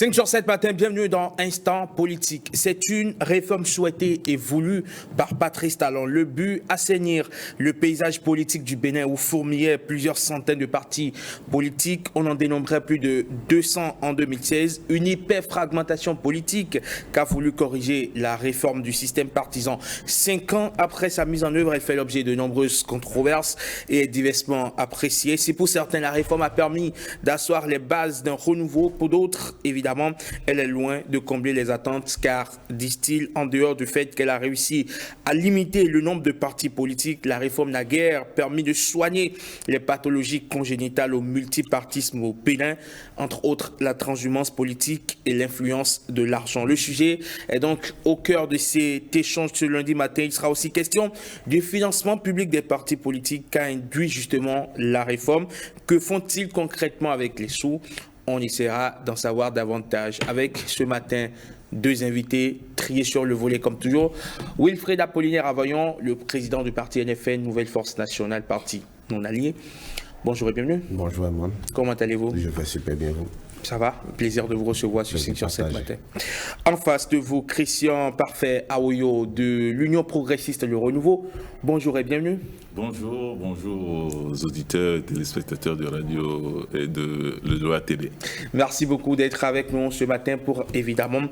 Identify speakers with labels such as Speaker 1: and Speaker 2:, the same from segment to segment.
Speaker 1: 5 sur 7 matin, bienvenue dans Instant Politique. C'est une réforme souhaitée et voulue par Patrice Talon. Le but, assainir le paysage politique du Bénin où fourmillaient plusieurs centaines de partis politiques. On en dénombrait plus de 200 en 2016. Une hyper-fragmentation politique qu'a voulu corriger la réforme du système partisan. 5 ans après sa mise en œuvre, elle fait l'objet de nombreuses controverses et est diversement appréciée. Si pour certains, la réforme a permis d'asseoir les bases d'un renouveau, pour d'autres, évidemment, elle est loin de combler les attentes car, disent-ils, en dehors du fait qu'elle a réussi à limiter le nombre de partis politiques, la réforme n'a guère permis de soigner les pathologies congénitales au multipartisme au Bénin, entre autres la transhumance politique et l'influence de l'argent. Le sujet est donc au cœur de cet échange ce lundi matin. Il sera aussi question du financement public des partis politiques qu'a induit justement la réforme. Que font-ils concrètement avec les sous? On essaiera d'en savoir davantage avec ce matin 2 invités triés sur le volet comme toujours. Wilfred Apollinaire Avoyon, le président du parti NFN, Nouvelle Force Nationale, parti non allié. Bonjour et bienvenue.
Speaker 2: Bonjour Amon.
Speaker 1: Comment allez-vous?
Speaker 2: Je vais super bien, vous.
Speaker 1: Ça va? Plaisir de vous recevoir sur 5 sur 7 matin. En face de vous, Christian Parfait Aoyo de l'Union progressiste Le Renouveau. Bonjour et bienvenue.
Speaker 3: Bonjour aux auditeurs et téléspectateurs de radio et de la télé.
Speaker 1: Merci beaucoup d'être avec nous ce matin pour évidemment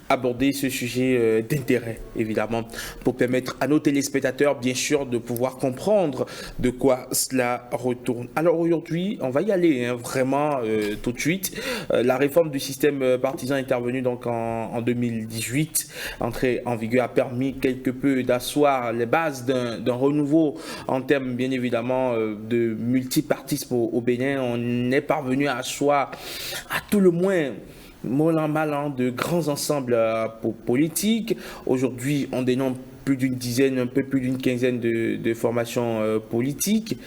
Speaker 1: aborder ce sujet d'intérêt, évidemment, pour permettre à nos téléspectateurs, bien sûr, de pouvoir comprendre de quoi cela retourne. Alors aujourd'hui, on va y aller vraiment tout de suite. La réforme du système partisan intervenue donc en 2018, entrée en vigueur, a permis quelque peu d'asseoir les bases d'un renouveau en termes bien évidemment de multipartisme au Bénin. On est parvenu à asseoir à tout le moins mal en mal de grands ensembles politiques. Aujourd'hui, on dénombre plus d'une dizaine, un peu plus d'une quinzaine de formations politiques.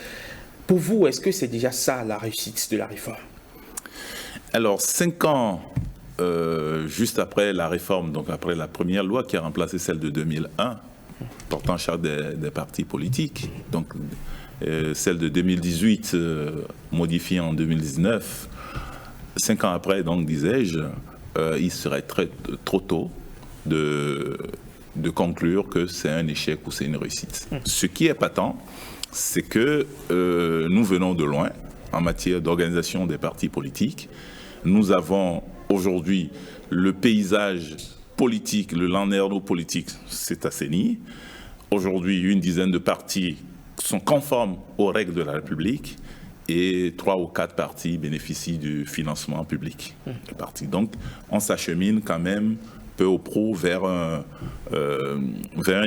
Speaker 1: Pour vous, est-ce que c'est déjà ça la réussite de la réforme?
Speaker 3: Alors, 5 ans juste après la réforme, donc après la première loi qui a remplacé celle de 2001, portant charte des partis politiques, donc celle de 2018 modifiée en 2019, 5 ans après, donc disais-je, il serait trop tôt de conclure que c'est un échec ou c'est une réussite. Ce qui est patent, c'est que nous venons de loin en matière d'organisation des partis politiques. Nous avons aujourd'hui le paysage politique, le landerneau politique s'est assaini. Aujourd'hui, une dizaine de partis sont conformes aux règles de la République et 3 ou 4 partis bénéficient du financement public. Donc, on s'achemine quand même peu au pro vers un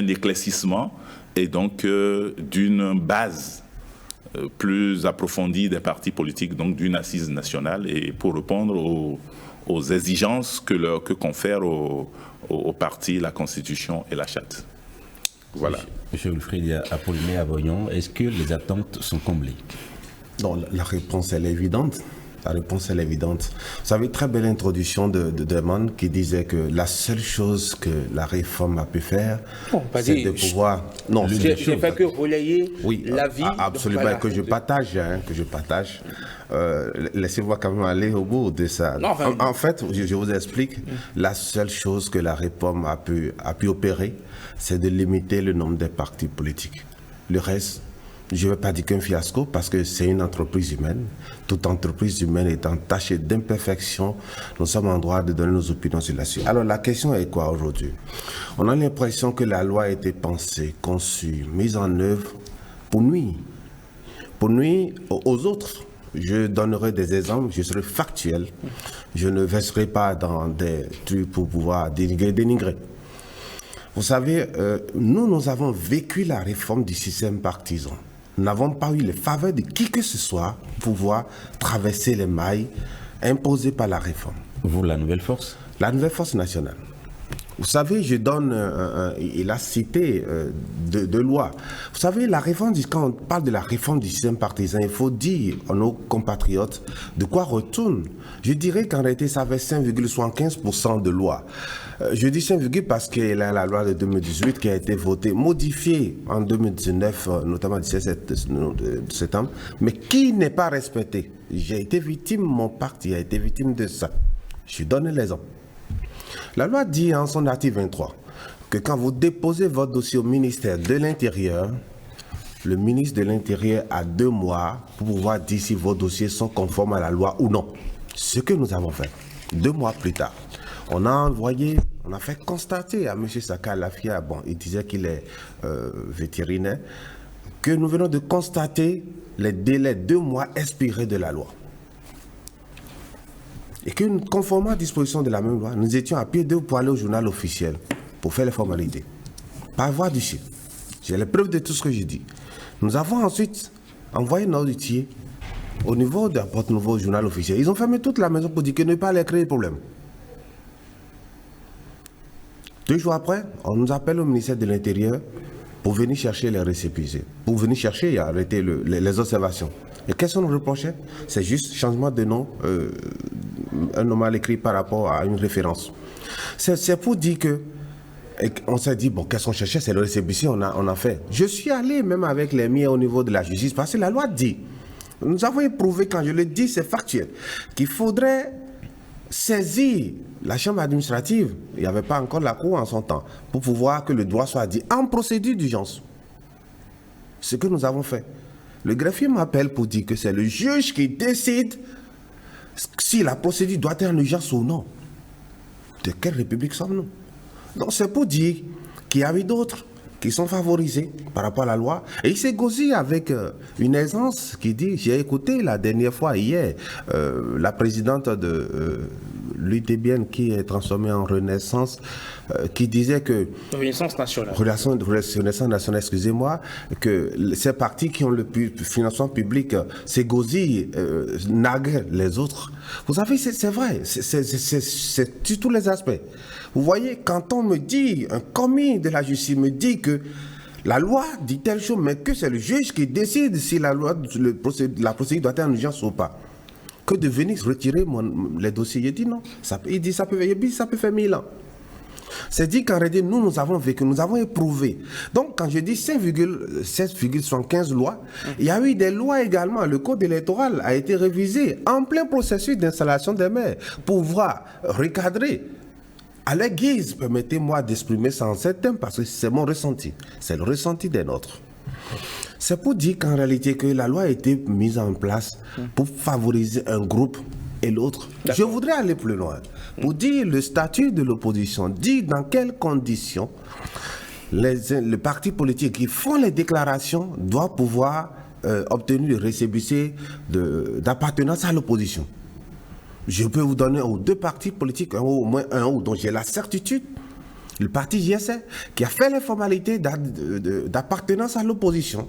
Speaker 3: éclaircissement et donc d'une base plus approfondie des partis politiques, donc d'une assise nationale, et pour répondre aux exigences que confèrent aux partis la Constitution et la Charte. Voilà.
Speaker 4: Monsieur Wilfred Apollinaire Avoyon, est-ce que les attentes sont comblées?
Speaker 2: Non, la réponse elle est évidente. La réponse elle est évidente. Vous savez, très belle introduction de Demon qui disait que la seule chose que la réforme a pu faire, c'est de pouvoir... Non,
Speaker 1: je n'ai fait que relayer l'avis.
Speaker 2: Absolument, voilà. que je partage. Laissez-moi quand même aller au bout de ça. Non, en fait, je vous explique, la seule chose que la réforme a pu opérer, c'est de limiter le nombre des partis politiques. Le reste, je ne vais pas dire qu'un fiasco parce que c'est une entreprise humaine. Toute entreprise humaine étant tachée d'imperfection, nous sommes en droit de donner nos opinions sur la suite. Alors la question est quoi aujourd'hui? On a l'impression que la loi a été pensée, conçue, mise en œuvre pour nuire aux autres. Je donnerai des exemples, je serai factuel. Je ne verserai pas dans des trucs pour pouvoir dénigrer. Vous savez, nous avons vécu la réforme du système partisan. Nous n'avons pas eu les faveurs de qui que ce soit pour pouvoir traverser les mailles imposées par la réforme.
Speaker 4: Vous, la Nouvelle Force?
Speaker 2: La Nouvelle Force Nationale. Vous savez, je donne, il a cité de lois. Vous savez, la réforme, quand on parle de la réforme du système partisan, il faut dire à nos compatriotes de quoi retourne. Je dirais qu'en réalité, ça fait 5,75% de loi. Je dis 5, parce qu'il y a la loi de 2018 qui a été votée, modifiée en 2019, notamment le 17 septembre, mais qui n'est pas respectée. J'ai été victime, mon parti a été victime de ça. Je donne l'exemple. La loi dit en son article 23 que quand vous déposez votre dossier au ministère de l'Intérieur, le ministre de l'Intérieur a 2 mois pour pouvoir dire si vos dossiers sont conformes à la loi ou non. Ce que nous avons fait. 2 mois plus tard, on a fait constater à M. Saka Lafia, bon, il disait qu'il est vétérinaire, que nous venons de constater les délais 2 mois expirés de la loi. Et que, conformément à la disposition de la même loi, nous étions à pied d'œuvre pour aller au journal officiel, pour faire les formalités. Par voie du chef. J'ai les preuves de tout ce que j'ai dit. Nous avons ensuite envoyé notre dossier au niveau de Porte-Nouveau au journal officiel. Ils ont fermé toute la maison pour dire que ne pas aller créer de problème. 2 jours après, on nous appelle au ministère de l'Intérieur pour venir chercher les récépissés, pour venir chercher et arrêter les observations. Et qu'est-ce qu'on nous reprochait? C'est juste changement de nom, un nom mal écrit par rapport à une référence. C'est pour dire que, on s'est dit, bon, qu'est-ce qu'on cherchait? C'est le récépissé, on a fait. Je suis allé même avec les miens au niveau de la justice, parce que la loi dit, nous avons éprouvé, quand je le dis, c'est factuel, qu'il faudrait saisir la chambre administrative, il n'y avait pas encore la cour en son temps, pour pouvoir que le droit soit dit en procédure d'urgence. Ce que nous avons fait. Le greffier m'appelle pour dire que c'est le juge qui décide si la procédure doit être en urgence ou non. De quelle république sommes-nous? Donc c'est pour dire qu'il y a eu d'autres qui sont favorisés par rapport à la loi. Et il s'est gosé avec une aisance qui dit, j'ai écouté la dernière fois, hier, la présidente de l'UTBN qui est transformée en Renaissance, qui disait que...
Speaker 1: Renaissance nationale.
Speaker 2: Renaissance nationale, excusez-moi, que ces partis qui ont le financement public, c'est Gozi, naguent les autres. Vous savez, c'est vrai, c'est sur tous les aspects. Vous voyez, quand on me dit, un commis de la justice me dit que la loi dit telle chose, mais que c'est le juge qui décide si la procédure doit être en urgence ou pas, que de venir retirer les dossiers. Il dit non, il dit ça peut faire 1000 ans. C'est dit qu'en réalité, nous avons vécu, nous avons éprouvé. Donc, quand je dis 5,75 lois, il y a eu des lois également. Le code électoral a été révisé en plein processus d'installation des maires pour pouvoir recadrer. À la guise, permettez-moi d'exprimer ça en ces termes parce que c'est mon ressenti. C'est le ressenti des nôtres. C'est pour dire qu'en réalité, que la loi a été mise en place pour favoriser un groupe et l'autre. Je voudrais aller plus loin. Pour dire le statut de l'opposition, dire dans quelles conditions les partis politiques qui font les déclarations doivent pouvoir obtenir le récépissé d'appartenance à l'opposition. Je peux vous donner aux 2 partis politiques, au moins un dont j'ai la certitude, le parti JSR, qui a fait les formalités d'appartenance à l'opposition.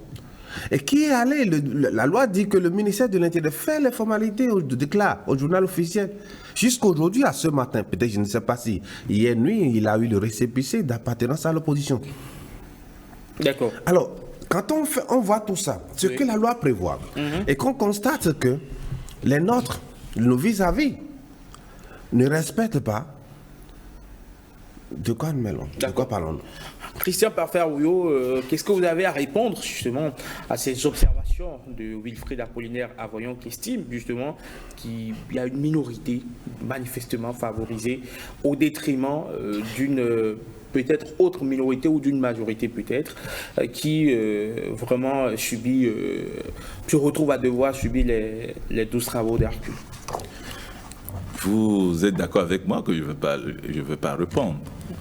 Speaker 2: Et qui est allé, la loi dit que le ministère de l'Intérieur fait les formalités de déclare au journal officiel. Jusqu'aujourd'hui, à ce matin, peut-être, je ne sais pas si hier nuit, il a eu le récépissé d'appartenance à l'opposition.
Speaker 1: D'accord.
Speaker 2: Alors, quand on voit tout ça, ce que la loi prévoit, et qu'on constate que les nôtres, nos vis-à-vis, ne respectent pas, de quoi parlons-nous?
Speaker 1: Christian Parfer-Ouyo, qu'est-ce que vous avez à répondre justement à ces observations de Wilfried Apollinaire Avoyon qui estime justement qu'il y a une minorité manifestement favorisée au détriment d'une peut-être autre minorité ou d'une majorité peut-être qui vraiment se retrouve à devoir subir les 12 travaux d'Hercule?
Speaker 3: Vous êtes d'accord avec moi que je ne veux pas répondre.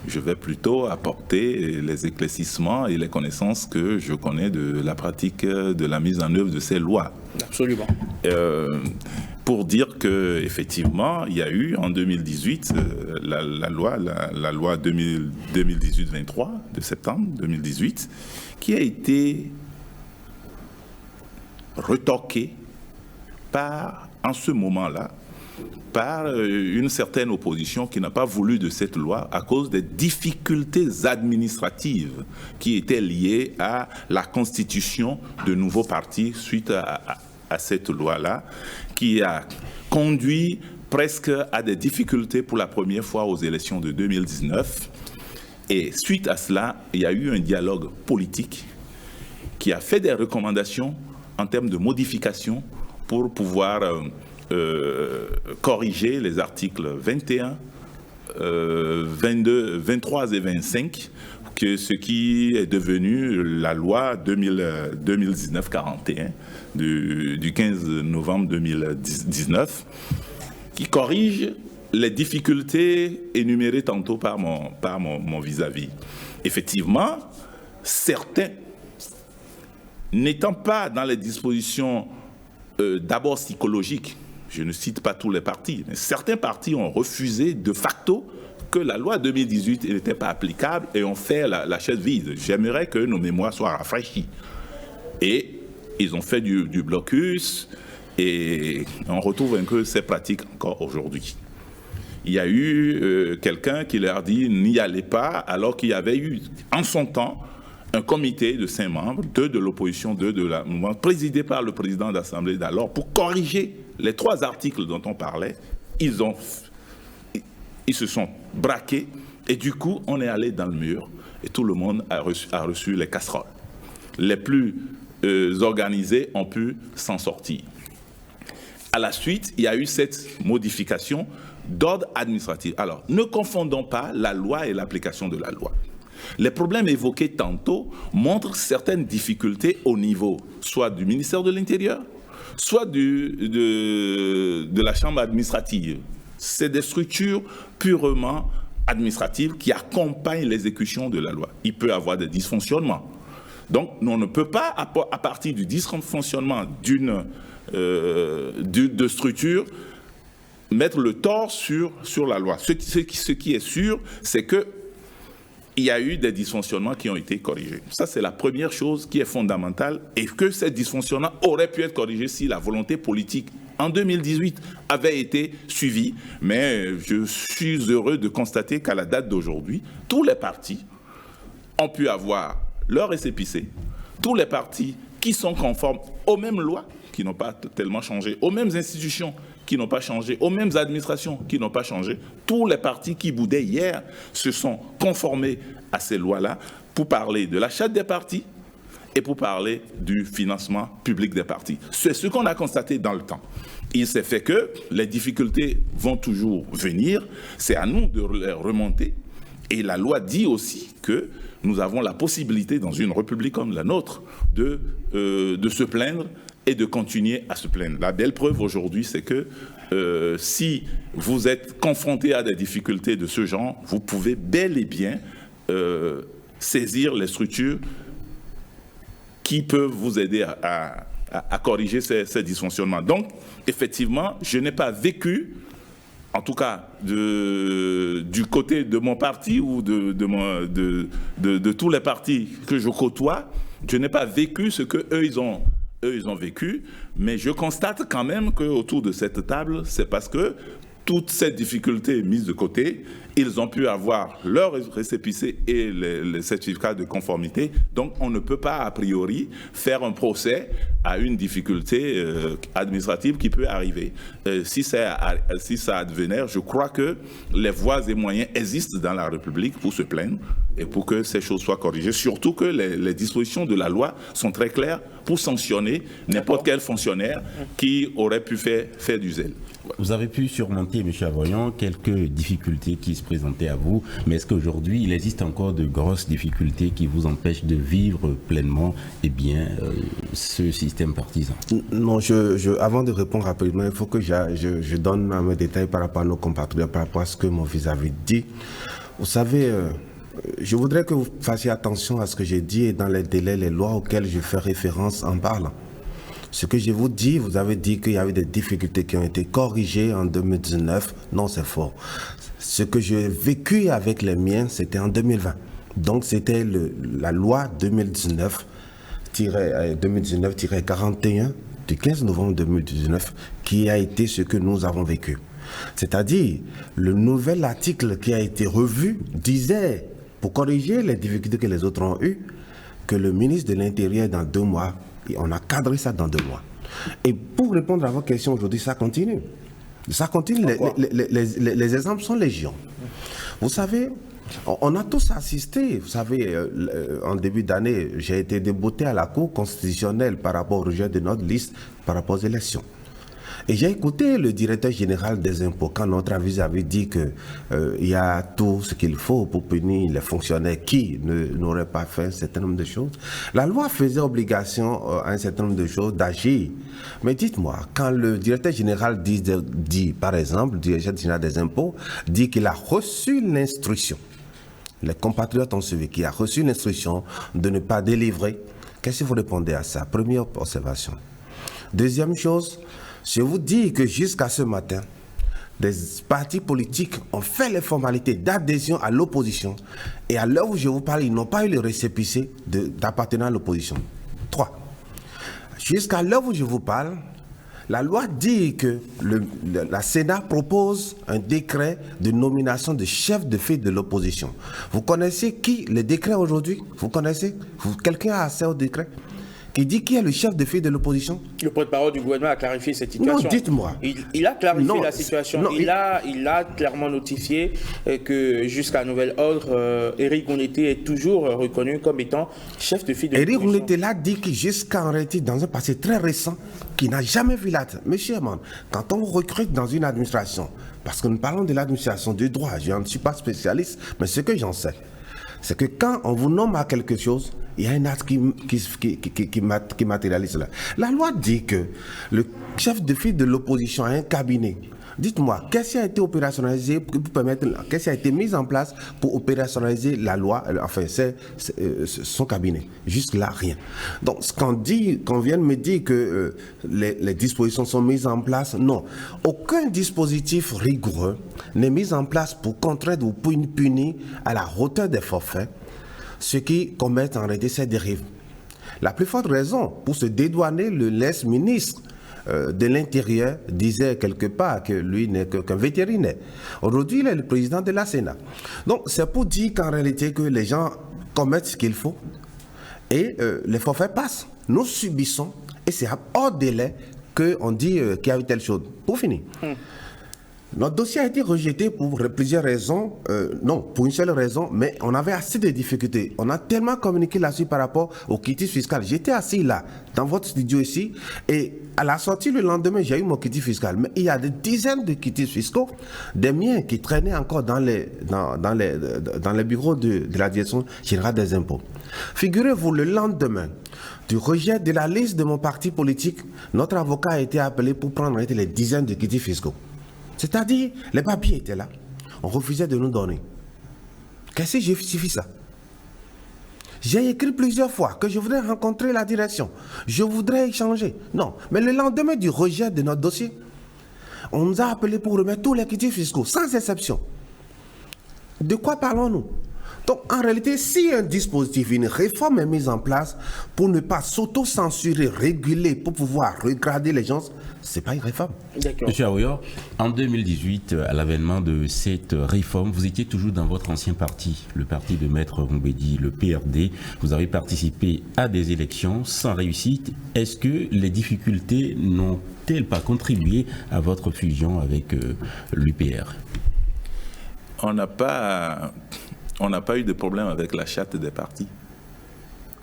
Speaker 3: Je vais plutôt apporter les éclaircissements et les connaissances que je connais de la pratique de la mise en œuvre de ces lois.
Speaker 1: Absolument.
Speaker 3: Pour dire qu'effectivement, il y a eu en 2018 la loi 2018-23 de septembre 2018 qui a été retoquée en ce moment-là, par une certaine opposition qui n'a pas voulu de cette loi à cause des difficultés administratives qui étaient liées à la constitution de nouveaux partis suite à cette loi-là, qui a conduit presque à des difficultés pour la première fois aux élections de 2019. Et suite à cela, il y a eu un dialogue politique qui a fait des recommandations en termes de modification pour pouvoir corrigé les articles 21, 22, 23 et 25, que ce qui est devenu la loi 2019-41 du 15 novembre 2019, qui corrige les difficultés énumérées tantôt par mon vis-à-vis. Effectivement, certains, n'étant pas dans les dispositions d'abord psychologiques, je ne cite pas tous les partis, mais certains partis ont refusé de facto que la loi 2018 n'était pas applicable et ont fait la chaise vide. J'aimerais que nos mémoires soient rafraîchies. Et ils ont fait du blocus et on retrouve un peu ces pratiques encore aujourd'hui. Il y a eu quelqu'un qui leur dit n'y allez pas, alors qu'il y avait eu en son temps un comité de 5 membres, 2 de l'opposition, 2 de la mouvement, présidé par le président de l'Assemblée d'alors, pour corriger les 3 articles dont on parlait. Ils se sont braqués et du coup on est allé dans le mur et tout le monde a reçu les casseroles. Les plus organisés ont pu s'en sortir. À la suite, il y a eu cette modification d'ordre administratif. Alors, ne confondons pas la loi et l'application de la loi. Les problèmes évoqués tantôt montrent certaines difficultés au niveau soit du ministère de l'Intérieur, soit de la chambre administrative. C'est des structures purement administratives qui accompagnent l'exécution de la loi. Il peut y avoir des dysfonctionnements. Donc, on ne peut pas, à partir du dysfonctionnement de structure, mettre le tort sur la loi. Ce qui est sûr, c'est qu'il y a eu des dysfonctionnements qui ont été corrigés. Ça, c'est la première chose qui est fondamentale et que ces dysfonctionnements auraient pu être corrigés si la volonté politique en 2018 avait été suivie. Mais je suis heureux de constater qu'à la date d'aujourd'hui, tous les partis ont pu avoir leur récépissé, tous les partis qui sont conformes aux mêmes lois, qui n'ont pas tellement changé, aux mêmes institutions qui n'ont pas changé, aux mêmes administrations qui n'ont pas changé. Tous les partis qui boudaient hier se sont conformés à ces lois-là pour parler de la charte des partis et pour parler du financement public des partis. C'est ce qu'on a constaté dans le temps. Il s'est fait que les difficultés vont toujours venir, c'est à nous de les remonter. Et la loi dit aussi que nous avons la possibilité, dans une république comme la nôtre, de se plaindre et de continuer à se plaindre. La belle preuve aujourd'hui, c'est que si vous êtes confronté à des difficultés de ce genre, vous pouvez bel et bien saisir les structures qui peuvent vous aider à corriger ces dysfonctionnements. Donc, effectivement, je n'ai pas vécu, en tout cas du côté de mon parti ou de tous les partis que je côtoie, je n'ai pas vécu ce qu'eux, ils ont vécu, mais je constate quand même qu'autour de cette table, c'est parce que toutes ces difficultés mises de côté, ils ont pu avoir leur récépissé et les certificats de conformité. Donc, on ne peut pas, a priori, faire un procès à une difficulté administrative qui peut arriver. Si ça advenait, je crois que les voies et moyens existent dans la République pour se plaindre et pour que ces choses soient corrigées. Surtout que les dispositions de la loi sont très claires pour sanctionner n'importe quel fonctionnaire qui aurait pu faire du zèle.
Speaker 4: Vous avez pu surmonter, M. Avoyon, quelques difficultés qui se présentaient à vous, mais est-ce qu'aujourd'hui, il existe encore de grosses difficultés qui vous empêchent de vivre pleinement ce système partisan?
Speaker 2: Non, avant de répondre rapidement, il faut que je donne un détail par rapport à nos compatriotes, par rapport à ce que mon vis-à-vis dit. Vous savez, je voudrais que vous fassiez attention à ce que j'ai dit et dans les délais, les lois auxquelles je fais référence en parlant. Ce que je vous dis, vous avez dit qu'il y avait des difficultés qui ont été corrigées en 2019. Non, c'est faux. Ce que j'ai vécu avec les miens, c'était en 2020. Donc, c'était la loi 2019-41 du 15 novembre 2019 qui a été ce que nous avons vécu. C'est-à-dire, le nouvel article qui a été revu disait, pour corriger les difficultés que les autres ont eues, que le ministre de l'Intérieur, dans 2 mois, et on a cadré ça dans 2 mois. Et pour répondre à votre question aujourd'hui, ça continue. Ça continue. Les exemples sont légion. Vous savez, on a tous assisté. Vous savez, en début d'année, j'ai été débouté à la Cour constitutionnelle par rapport au rejet de notre liste par rapport aux élections. Et j'ai écouté le directeur général des impôts quand notre avis avait dit qu'il y a tout ce qu'il faut pour punir les fonctionnaires qui n'auraient pas fait un certain nombre de choses. La loi faisait obligation à un certain nombre de choses d'agir. Mais dites-moi, quand le directeur général dit par exemple, le directeur général des impôts, dit qu'il a reçu l'instruction, les compatriotes ont suivi, qu'il a reçu l'instruction de ne pas délivrer, qu'est-ce que vous répondez à ça? Première observation. Deuxième chose, je vous dis que jusqu'à ce matin, des partis politiques ont fait les formalités d'adhésion à l'opposition et à l'heure où je vous parle, ils n'ont pas eu le récépissé d'appartenant à l'opposition. 3. Jusqu'à l'heure où je vous parle, la loi dit que la Sénat propose un décret de nomination de chef de file de l'opposition. Vous connaissez qui le décret aujourd'hui? Vous connaissez? Quelqu'un a accès au décret? Qui dit qui est le chef de file de l'opposition?
Speaker 1: Le porte-parole du gouvernement a clarifié cette situation.
Speaker 2: Non, dites-moi.
Speaker 1: Il a clarifié la situation. Il a clairement notifié que jusqu'à nouvel ordre, Éric Ngounete est toujours reconnu comme étant chef de file de l'opposition.
Speaker 2: Éric Ngounete l'a dit que jusqu'à en réalité, dans un passé très récent, qui n'a jamais vu l'acte. Monsieur Herman, quand on recrute dans une administration, parce que nous parlons de l'administration du droit, je ne suis pas spécialiste, mais ce que j'en sais, c'est que quand on vous nomme à quelque chose, il y a un acte qui matérialise cela. La loi dit que le chef de file de l'opposition a un cabinet. Dites-moi, qu'est-ce qui a été opérationnalisé pour permettre, qu'est-ce qui a été mis en place pour opérationnaliser la loi, enfin, c'est son cabinet. Juste là, rien. Donc, ce qu'on vient de me dire que les dispositions sont mises en place, non. Aucun dispositif rigoureux n'est mis en place pour contraindre ou pour punir à la hauteur des forfaits ceux qui commettent en réalité ces dérives. La plus forte raison pour se dédouaner, l'ex-ministre de l'Intérieur disait quelque part que lui n'est qu'un vétérinaire. Aujourd'hui, il est le président de la Sénat. Donc, c'est pour dire qu'en réalité, que les gens commettent ce qu'il faut et les forfaits passent. Nous subissons et c'est hors délai qu'on dit qu'il y a eu telle chose. Pour finir. Notre dossier a été rejeté pour plusieurs raisons, non, pour une seule raison, mais on avait assez de difficultés. On a tellement communiqué là-dessus par rapport au quitus fiscal. J'étais assis là, dans votre studio ici, et à la sortie le lendemain, j'ai eu mon quitus fiscal. Mais il y a des dizaines de quitus fiscaux, des miens qui traînaient encore dans les bureaux de la Direction générale des impôts. Figurez-vous, le lendemain du rejet de la liste de mon parti politique, notre avocat a été appelé pour prendre les dizaines de quitus fiscaux. C'est-à-dire, les papiers étaient là. On refusait de nous donner. Qu'est-ce qui justifie ça? J'ai écrit plusieurs fois que je voudrais rencontrer la direction. Je voudrais échanger. Non. Mais le lendemain du rejet de notre dossier, on nous a appelés pour remettre tous les quitus fiscaux, sans exception. De quoi parlons-nous? Donc, en réalité, si un dispositif, une réforme est mise en place pour ne pas s'auto-censurer, réguler, pour pouvoir regarder les gens, ce n'est pas une réforme.
Speaker 4: Monsieur Aouyor, en 2018, à l'avènement de cette réforme, vous étiez toujours dans votre ancien parti, le parti de Maître Roumbédi, le PRD. Vous avez participé à des élections sans réussite. Est-ce que les difficultés n'ont-elles pas contribué à votre fusion avec l'UPR?
Speaker 3: On n'a pas eu de problème avec la charte des partis.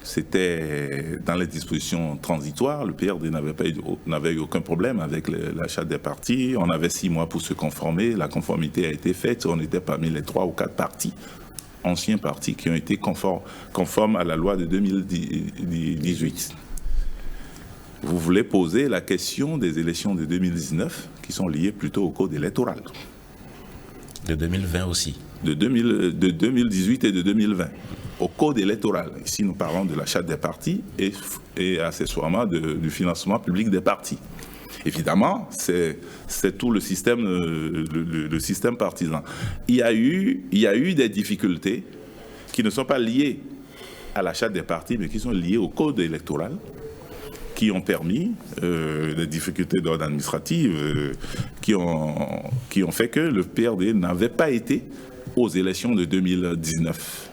Speaker 3: C'était dans les dispositions transitoires. Le PRD n'avait eu aucun problème avec la charte des partis. On avait 6 mois pour se conformer. La conformité a été faite. On était parmi les 3 ou 4 partis, anciens partis, qui ont été conformes à la loi de 2018. Vous voulez poser la question des élections de 2019, qui sont liées plutôt au code électoral.
Speaker 4: De 2020 aussi.
Speaker 3: De 2018 et de 2020, au code électoral. Ici, nous parlons de la charte des partis et accessoirement du financement public des partis. Évidemment, c'est tout le système partisan. Il y a eu des difficultés qui ne sont pas liées à la charte des partis, mais qui sont liées au code électoral, qui ont permis des difficultés d'ordre administratif, qui ont fait que le PRD n'avait pas été aux élections de 2019,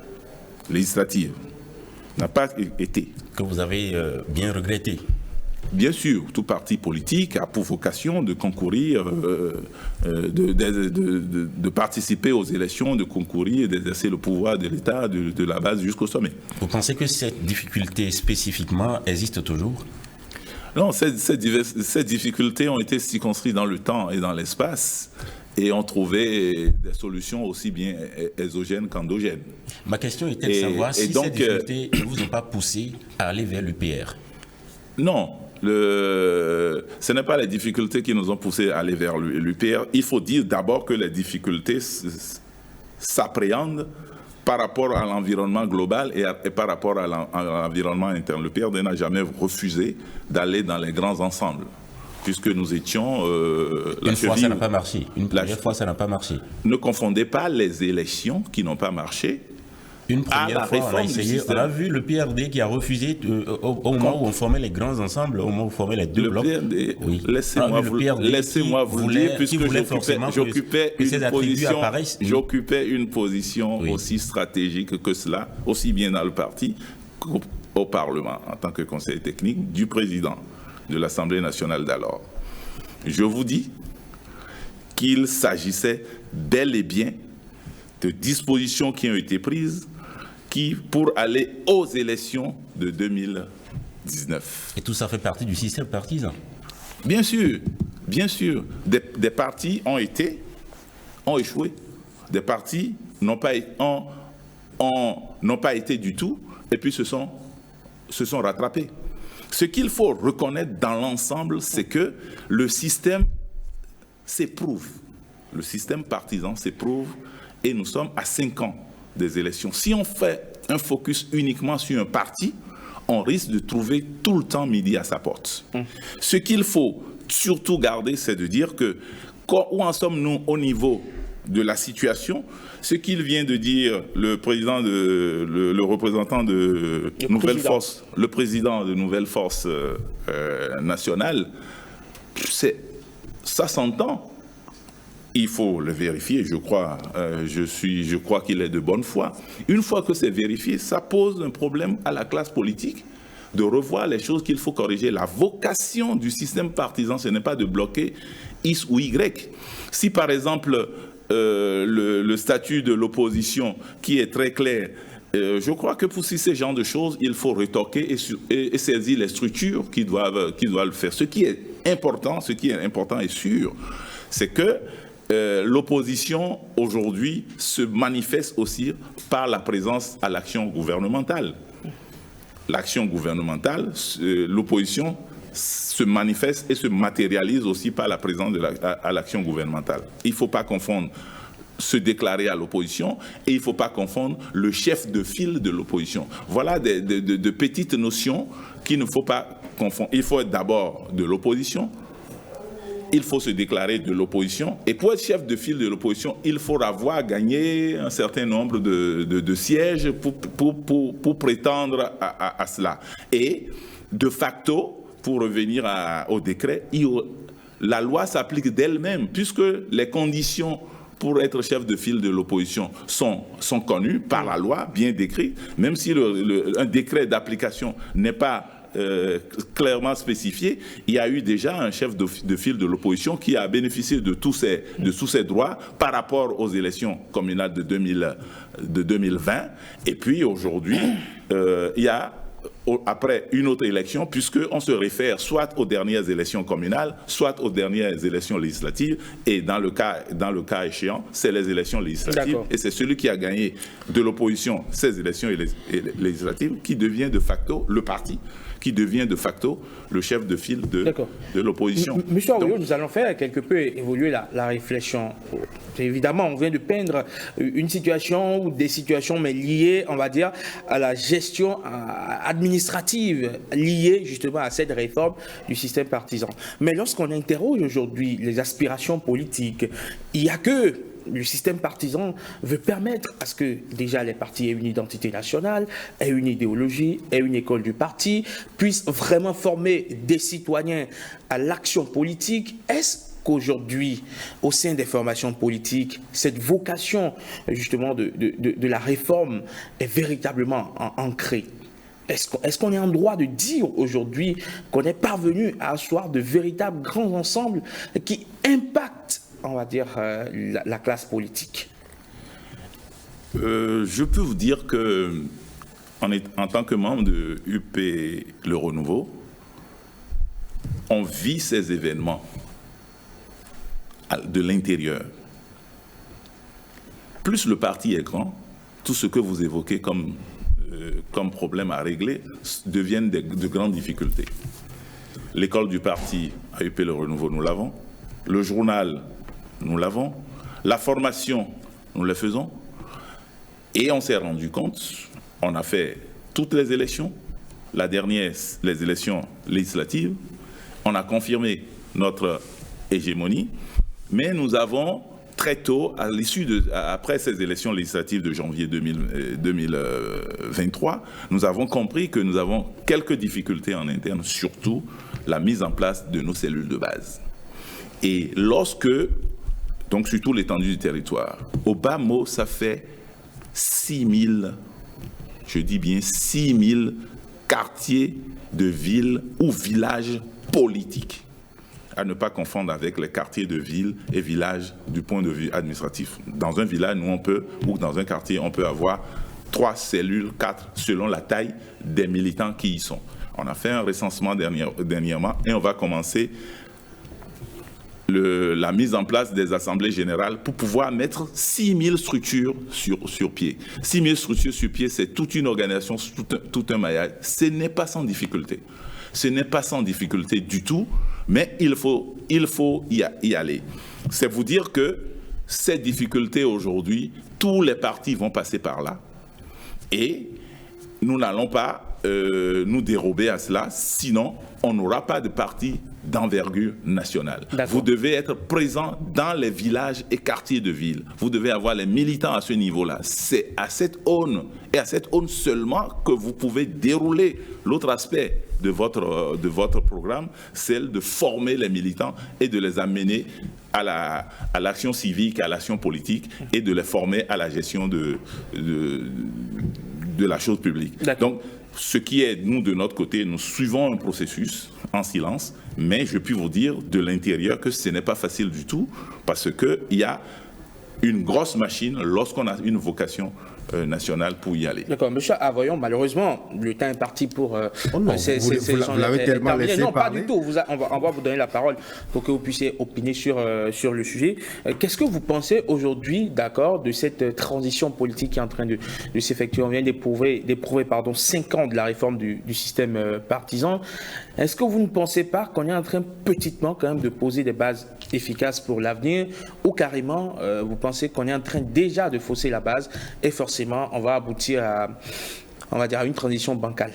Speaker 3: législatives, n'a pas été.
Speaker 4: Que vous avez bien regretté.
Speaker 3: Bien sûr, tout parti politique a pour vocation de concourir, de participer aux élections, de concourir et d'exercer le pouvoir de l'État de la base jusqu'au sommet.
Speaker 4: Vous pensez que cette difficulté spécifiquement existe toujours?
Speaker 3: Non, ces difficultés ont été circonscrites dans le temps et dans l'espace et ont trouvé des solutions aussi bien exogènes qu'endogènes.
Speaker 4: Ma question était de savoir si ces difficultés ne vous ont pas poussé à aller vers l'UPR.
Speaker 3: Non, ce n'est pas les difficultés qui nous ont poussé à aller vers l'UPR. Il faut dire d'abord que les difficultés s'appréhendent par rapport à l'environnement global et par rapport à l'environnement interne. Le PRD n'a jamais refusé d'aller dans les grands ensembles, puisque nous étions...
Speaker 4: Une fois, ça n'a pas marché. Une première fois, ça n'a pas marché.
Speaker 3: Ne confondez pas les élections qui n'ont pas marché.
Speaker 4: Une première fois, on a vu le PRD qui a refusé au moment où on formait les grands ensembles, au moment où on formait les deux blocs.
Speaker 3: PRD, oui. Laissez-moi vous le dire, puisque j'occupais une position aussi stratégique que cela, aussi bien dans le parti qu'au Parlement, en tant que conseiller technique du président de l'Assemblée nationale d'alors. Je vous dis qu'il s'agissait bel et bien de dispositions qui ont été prises pour aller aux élections de 2019.
Speaker 4: Et tout ça fait partie du système partisan?
Speaker 3: Bien sûr, bien sûr. Des partis ont échoué. Des partis n'ont pas été du tout, et puis se sont rattrapés. Ce qu'il faut reconnaître dans l'ensemble, c'est que le système s'éprouve. Le système partisan s'éprouve, et nous sommes à 5 ans des élections. Si on fait un focus uniquement sur un parti, on risque de trouver tout le temps midi à sa porte. Ce qu'il faut surtout garder, c'est de dire que où en sommes-nous au niveau de la situation? Ce qu'il vient de dire le président le représentant de Nouvelle Force, le président de Nouvelle Force nationale, ça s'entend. Il faut le vérifier, je crois qu'il est de bonne foi. Une fois que c'est vérifié, ça pose un problème à la classe politique de revoir les choses qu'il faut corriger. La vocation du système partisan, ce n'est pas de bloquer X ou Y. Si par exemple le statut de l'opposition qui est très clair, je crois que pour ces genres de choses, il faut retoquer et saisir les structures qui doivent le faire. Ce qui est important et sûr, c'est que l'opposition aujourd'hui se manifeste aussi par la présence à l'action gouvernementale. L'action gouvernementale, l'opposition se manifeste et se matérialise aussi par la présence à l'action gouvernementale. Il ne faut pas confondre se déclarer à l'opposition et il ne faut pas confondre le chef de file de l'opposition. Voilà de petites notions qu'il ne faut pas confondre. Il faut être d'abord de l'opposition. Il faut se déclarer de l'opposition. Et pour être chef de file de l'opposition, il faut avoir gagné un certain nombre de sièges pour prétendre à cela. Et de facto, pour revenir au décret, la loi s'applique d'elle-même, puisque les conditions pour être chef de file de l'opposition sont connues par la loi, bien décrites, même si un décret d'application n'est pas clairement spécifié. Il y a eu déjà un chef de file de l'opposition qui a bénéficié de tous ces droits par rapport aux élections communales de 2020. Et puis aujourd'hui, il y a après une autre élection, puisqu'on se réfère soit aux dernières élections communales, soit aux dernières élections législatives, et dans le cas échéant, c'est les élections législatives, et c'est celui qui a gagné de l'opposition ces élections législatives qui devient de facto le parti, qui devient de facto le chef de file de l'opposition.
Speaker 1: Monsieur Aroyo, nous allons faire quelque peu évoluer la réflexion. Évidemment, on vient de peindre une situation ou des situations, mais liées, on va dire, à la gestion administrative, liée justement à cette réforme du système partisan. Mais lorsqu'on interroge aujourd'hui les aspirations politiques, il n'y a que le système partisan veut permettre à ce que déjà les partis aient une identité nationale, aient une idéologie, aient une école du parti, puissent vraiment former des citoyens à l'action politique. Est-ce qu'aujourd'hui, au sein des formations politiques, cette vocation justement de la réforme est véritablement ancrée? Est-ce qu'on est en droit de dire aujourd'hui qu'on est parvenu à asseoir de véritables grands ensembles qui impactent, on va dire, la classe politique?
Speaker 3: Je peux vous dire que, en tant que membre de UP Le Renouveau, on vit ces événements de l'intérieur, plus le parti est grand, tout ce que vous évoquez comme problème à régler deviennent de grandes difficultés. L'école du parti AUP Le Renouveau, nous l'avons. Le journal, nous l'avons. La formation, nous le faisons. Et on s'est rendu compte, on a fait toutes les élections, la dernière, les élections législatives, on a confirmé notre hégémonie, mais nous avons très tôt, après ces élections législatives de janvier 2023, nous avons compris que nous avons quelques difficultés en interne, surtout la mise en place de nos cellules de base. Et lorsque, donc sur toute l'étendue du territoire, au bas mot, ça fait 6 000, je dis bien 6 000 quartiers de villes ou villages politiques, à ne pas confondre avec les quartiers de villes et villages du point de vue administratif. Dans un village, nous on peut, ou dans un quartier, on peut avoir 3 cellules, 4, selon la taille des militants qui y sont. On a fait un recensement dernièrement et on va commencer la mise en place des assemblées générales pour pouvoir mettre 6 000 structures sur pied. 6 000 structures sur pied, c'est toute une organisation, tout un maillage. Ce n'est pas sans difficulté. Ce n'est pas sans difficulté du tout, mais il faut y aller. C'est vous dire que ces difficultés aujourd'hui, tous les partis vont passer par là et nous n'allons pas nous dérober à cela, sinon on n'aura pas de parti d'envergure nationale. Vous devez être présent dans les villages et quartiers de ville. Vous devez avoir les militants à ce niveau-là. C'est à cette aune, et à cette aune seulement, que vous pouvez dérouler l'autre aspect de votre programme, celle de former les militants et de les amener à l'action civique, à l'action politique, et de les former à la gestion de la chose publique. Donc, ce qui est, nous, de notre côté, nous suivons un processus en silence, mais je puis vous dire de l'intérieur que ce n'est pas facile du tout, parce qu'il y a une grosse machine lorsqu'on a une vocation nationale pour y aller.
Speaker 1: D'accord, monsieur Avoyon, malheureusement, le temps est parti pour ces
Speaker 2: vous l'avez tellement laissé
Speaker 1: non,
Speaker 2: parler.
Speaker 1: pas du tout. On va vous donner la parole pour que vous puissiez opiner sur le sujet. Qu'est-ce que vous pensez aujourd'hui, d'accord, de cette transition politique qui est en train de s'effectuer? On vient d'éprouver 5 ans de la réforme du système partisan. Est-ce que vous ne pensez pas qu'on est en train petitement quand même de poser des bases efficaces pour l'avenir, ou carrément vous pensez qu'on est en train déjà de fausser la base et forcément on va aboutir à, on va dire, à une transition bancale?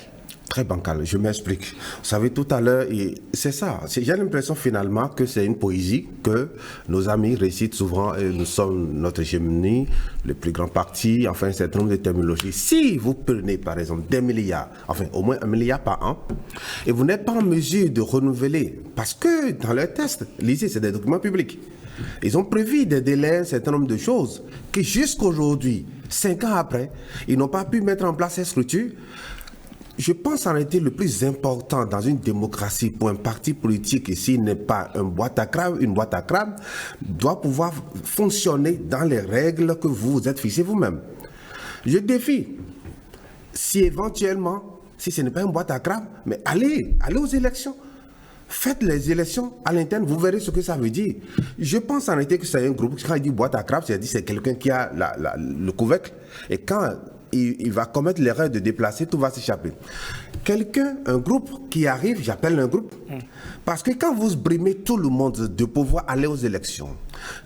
Speaker 2: Très bancale, je m'explique. Vous savez, tout à l'heure, c'est ça. J'ai l'impression finalement que c'est une poésie que nos amis récitent souvent. Et nous sommes notre hégémonie, le plus grand parti, enfin un certain nombre de terminologies. Si vous prenez par exemple des milliards, enfin au moins 1 milliard par an, et vous n'êtes pas en mesure de renouveler, parce que dans leur test, lisez, c'est des documents publics. Ils ont prévu des délais, un certain nombre de choses, que jusqu'aujourd'hui, 5 ans après, ils n'ont pas pu mettre en place ces structures. Je pense en réalité le plus important dans une démocratie pour un parti politique, et s'il n'est pas une boîte à crâne, doit pouvoir fonctionner dans les règles que vous vous êtes fixées vous-même. Je défie, si éventuellement, si ce n'est pas une boîte à crâne, mais allez aux élections. Faites les élections à l'interne, vous verrez ce que ça veut dire. Je pense en réalité que c'est un groupe, quand il dit boîte à crabe, c'est quelqu'un qui a le couvercle, et quand il va commettre l'erreur de déplacer, tout va s'échapper. Un groupe qui arrive, j'appelle un groupe, parce que quand vous brimez tout le monde de pouvoir aller aux élections,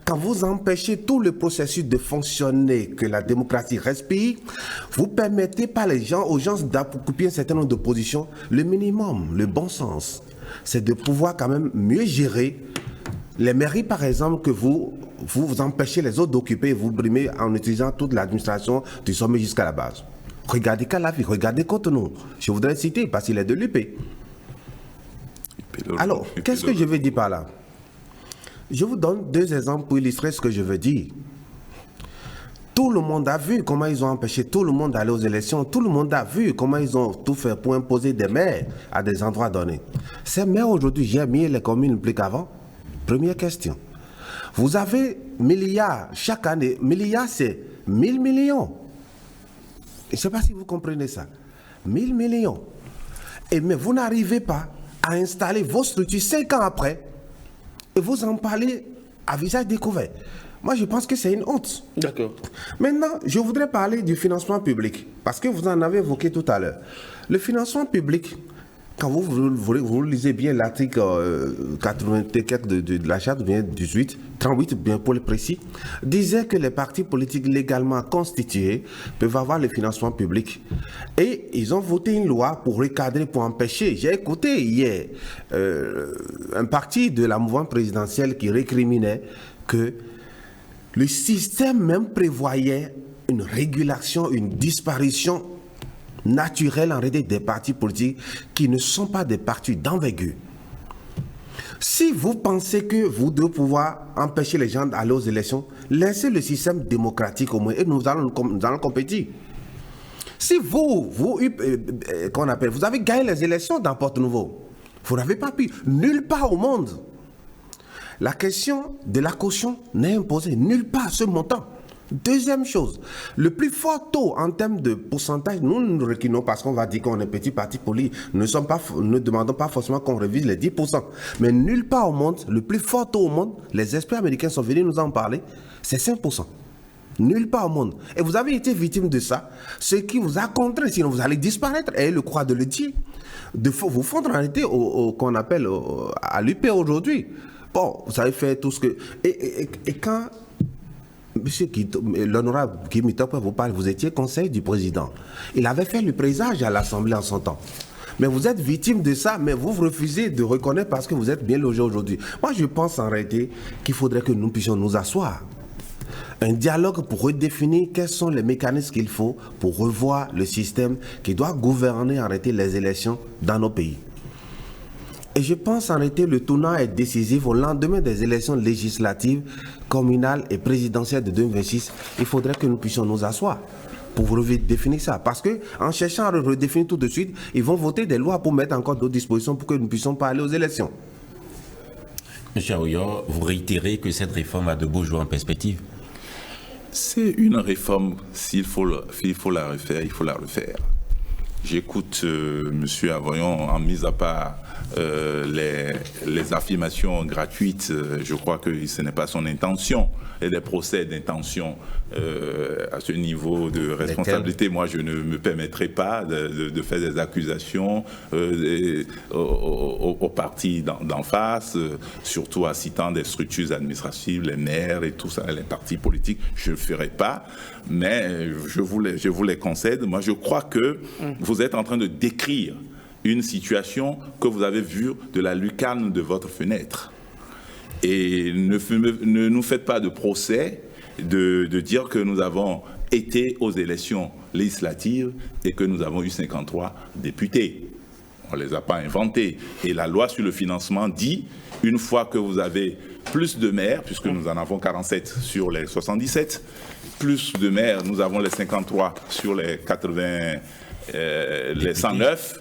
Speaker 2: quand vous empêchez tout le processus de fonctionner, que la démocratie respire, vous permettez pas aux gens d'occuper un certain nombre de positions. Le minimum, le bon sens, c'est de pouvoir quand même mieux gérer les mairies, par exemple, que vous empêchez les autres d'occuper, vous brimez en utilisant toute l'administration du sommet jusqu'à la base. Regardez Calavi, regardez Cotonou. Je voudrais citer parce qu'il est de l'UP. Alors, qu'est-ce que je veux dire par là? Je vous donne 2 exemples pour illustrer ce que je veux dire. Tout le monde a vu comment ils ont empêché tout le monde d'aller aux élections. Tout le monde a vu comment ils ont tout fait pour imposer des maires à des endroits donnés. Ces maires aujourd'hui gèrent mieux les communes plus qu'avant? Première question. Vous avez milliards chaque année. Milliards, c'est 1000 millions. Je ne sais pas si vous comprenez ça. 1000 millions. Mais vous n'arrivez pas à installer vos structures 5 ans après et vous en parlez à visage découvert. Moi, je pense que c'est une honte.
Speaker 1: D'accord.
Speaker 2: Maintenant, je voudrais parler du financement public, parce que vous en avez évoqué tout à l'heure. Le financement public, quand vous lisez bien l'article 84 de la charte, bien 38, bien pour le précis, disait que les partis politiques légalement constitués peuvent avoir le financement public. Et ils ont voté une loi pour recadrer, pour empêcher. J'ai écouté hier un parti de la mouvance présidentielle qui récriminait que le système même prévoyait une régulation, une disparition naturelle en réalité des partis politiques qui ne sont pas des partis d'envergure. Si vous pensez que vous devez pouvoir empêcher les gens d'aller aux élections, laissez le système démocratique au moins et nous allons compétir. Si vous avez gagné les élections dans Porte Nouveau, vous n'avez pas pu, nulle part au monde. La question de la caution n'est imposée nulle part à ce montant. Deuxième chose, le plus fort taux en termes de pourcentage, nous reculons parce qu'on va dire qu'on est petit parti politique. Nous ne demandons pas forcément qu'on révise les 10%. Mais nulle part au monde, le plus fort taux au monde, les experts américains sont venus nous en parler, c'est 5%. Nulle part au monde. Et vous avez été victime de ça, ce qui vous a contraint, sinon vous allez disparaître. Et le croix de le dire, de vous fondre en réalité qu'on appelle à l'UP aujourd'hui. Bon, vous avez fait tout ce que... Et quand monsieur l'honorable Guy Mitterrand vous parle, vous étiez conseiller du président. Il avait fait le présage à l'Assemblée en son temps. Mais vous êtes victime de ça, mais vous refusez de reconnaître parce que vous êtes bien logé aujourd'hui. Moi, je pense en réalité qu'il faudrait que nous puissions nous asseoir. Un dialogue pour redéfinir quels sont les mécanismes qu'il faut pour revoir le système qui doit gouverner en réalité les élections dans nos pays. Et je pense en réalité le tournant est décisif au lendemain des élections législatives, communales et présidentielles de 2026. Il faudrait que nous puissions nous asseoir pour redéfinir ça. Parce qu'en cherchant à redéfinir tout de suite, ils vont voter des lois pour mettre encore d'autres dispositions pour que nous ne puissions pas aller aux élections.
Speaker 4: Monsieur Aouyo, vous réitérez que cette réforme a de beaux jours en perspective?
Speaker 3: C'est une réforme, s'il faut la refaire, il faut la refaire. J'écoute M. Avoyon, en mise à part les affirmations gratuites, je crois que ce n'est pas son intention, et des procès d'intention à ce niveau de responsabilité. Moi, je ne me permettrai pas de faire des accusations aux partis d'en face, surtout en citant des structures administratives, les maires et tout ça, les partis politiques. Je ne le ferai pas, mais je vous les concède. Moi, je crois que vous êtes en train de décrire une situation que vous avez vue de la lucarne de votre fenêtre. Et ne nous faites pas de procès de dire que nous avons été aux élections législatives et que nous avons eu 53 députés. On ne les a pas inventés. Et la loi sur le financement dit, une fois que vous avez plus de maires, puisque nous en avons 47 sur les 77, plus de maires, nous avons les 53 sur les 80... les 109,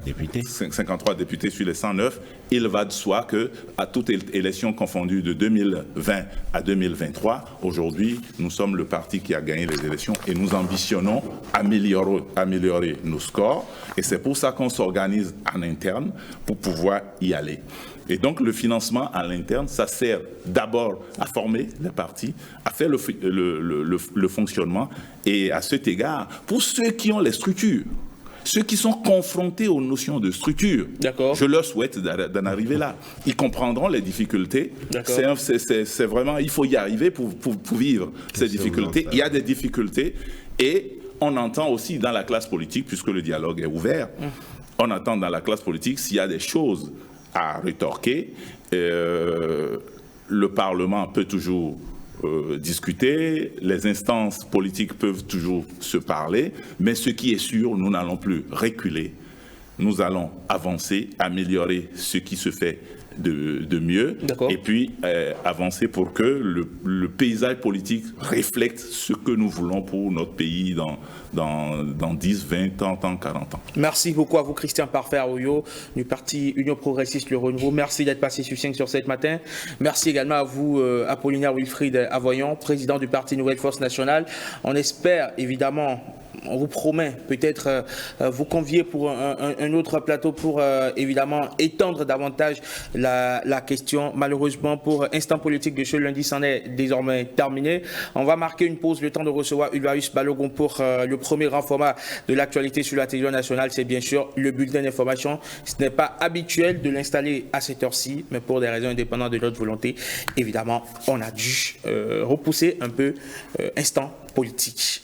Speaker 3: 53 députés sur les 109, il va de soi que, à toute élection confondue de 2020 à 2023, aujourd'hui, nous sommes le parti qui a gagné les élections et nous ambitionnons améliorer nos scores. Et c'est pour ça qu'on s'organise en interne pour pouvoir y aller. Et donc le financement à l'interne, ça sert d'abord à former les partis, à faire le fonctionnement. Et à cet égard, pour ceux qui ont les structures, ceux qui sont confrontés aux notions de structure, je leur souhaite d'en arriver là. Ils comprendront les difficultés. C'est vraiment, il faut y arriver pour vivre ces difficultés. Il y a des difficultés et on entend aussi dans la classe politique, puisque le dialogue est ouvert, on entend dans la classe politique s'il y a des choses à rétorquer. Le Parlement peut toujours discuter, les instances politiques peuvent toujours se parler, mais ce qui est sûr, nous n'allons plus reculer, nous allons avancer, améliorer ce qui se fait de mieux, et puis avancer pour que le paysage politique reflète ce que nous voulons pour notre pays dans 10, 20, 30 ans, 40 ans.
Speaker 1: Merci beaucoup à vous, Christian Parfait Aouyo, du parti Union Progressiste Le Renouveau. Merci d'être passé sur 5 sur 7 matin. Merci également à vous, Apollinaire Wilfried Avoyon, président du parti Nouvelle Force Nationale. On espère évidemment on vous promet peut-être vous convier pour un autre plateau pour évidemment étendre davantage la question. Malheureusement, pour Instant Politique de ce lundi, c'en est désormais terminé. On va marquer une pause, le temps de recevoir Ulvaeus Balogun pour le premier grand format de l'actualité sur la télévision nationale. C'est bien sûr le bulletin d'information. Ce n'est pas habituel de l'installer à cette heure-ci, mais pour des raisons indépendantes de notre volonté, évidemment, on a dû repousser un peu Instant Politique.